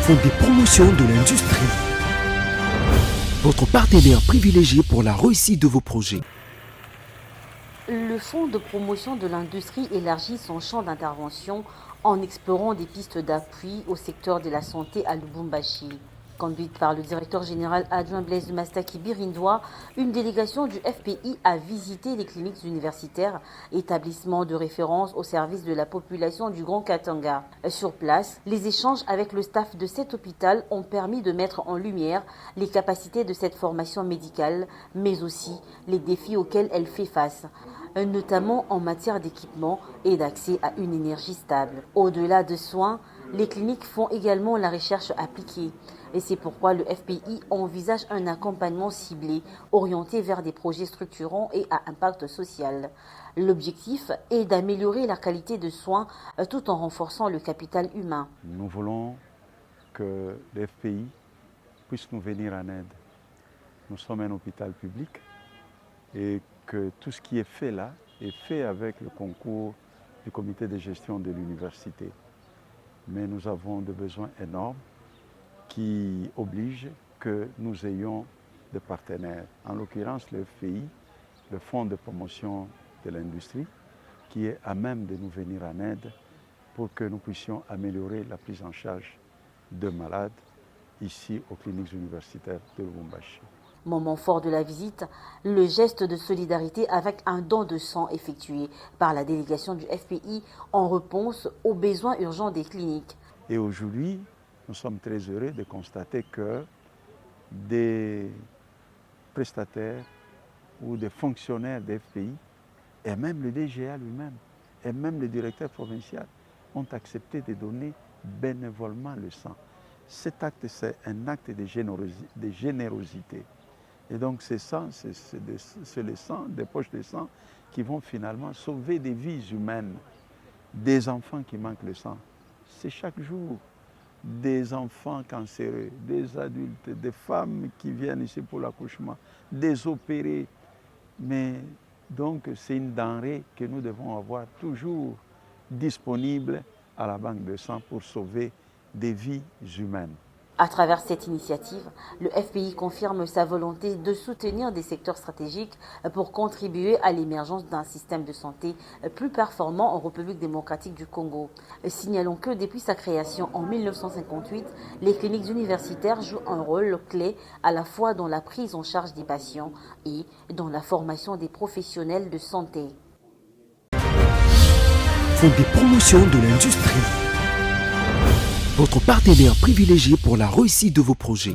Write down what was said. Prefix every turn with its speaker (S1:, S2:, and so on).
S1: font des promotions de l'industrie. Votre partenaire privilégié pour la réussite de vos projets.
S2: Le Fonds de promotion de l'industrie élargit son champ d'intervention en explorant des pistes d'appui au secteur de la santé à Lubumbashi. Conduite par le directeur général adjoint Blaise Mastaki Birindoua, une délégation du FPI a visité les cliniques universitaires, établissements de référence au service de la population du Grand Katanga. Sur place, les échanges avec le staff de cet hôpital ont permis de mettre en lumière les capacités de cette formation médicale, mais aussi les défis auxquels elle fait face, notamment en matière d'équipement et d'accès à une énergie stable. Au-delà de soins, les cliniques font également la recherche appliquée. Et c'est pourquoi le FPI envisage un accompagnement ciblé, orienté vers des projets structurants et à impact social. L'objectif est d'améliorer la qualité de soins tout en renforçant le capital humain.
S3: Nous voulons que le FPI puisse nous venir en aide. Nous sommes un hôpital public et que tout ce qui est fait là est fait avec le concours du comité de gestion de l'université. Mais nous avons des besoins énormes qui obligent que nous ayons des partenaires. En l'occurrence, le FPI, le Fonds de promotion de l'industrie, qui est à même de nous venir en aide pour que nous puissions améliorer la prise en charge de malades ici aux cliniques universitaires de Lubumbashi.
S2: Moment fort de la visite, le geste de solidarité avec un don de sang effectué par la délégation du FPI en réponse aux besoins urgents des cliniques.
S3: Et aujourd'hui, nous sommes très heureux de constater que des prestataires ou des fonctionnaires des FPI, et même le DGA lui-même, et même le directeur provincial, ont accepté de donner bénévolement le sang. Cet acte, c'est un acte de générosité. Et donc ces sangs, c'est les sangs, des poches de sang qui vont finalement sauver des vies humaines, des enfants qui manquent le sang. C'est chaque jour des enfants cancéreux, des adultes, des femmes qui viennent ici pour l'accouchement, des opérés. Mais donc c'est une denrée que nous devons avoir toujours disponible à la banque de sang pour sauver des vies humaines.
S2: À travers cette initiative, le FPI confirme sa volonté de soutenir des secteurs stratégiques pour contribuer à l'émergence d'un système de santé plus performant en République démocratique du Congo. Signalons que depuis sa création en 1958, les cliniques universitaires jouent un rôle clé à la fois dans la prise en charge des patients et dans la formation des professionnels de santé.
S1: Font des promotions de l'industrie. Votre partenaire privilégié pour la réussite de vos projets.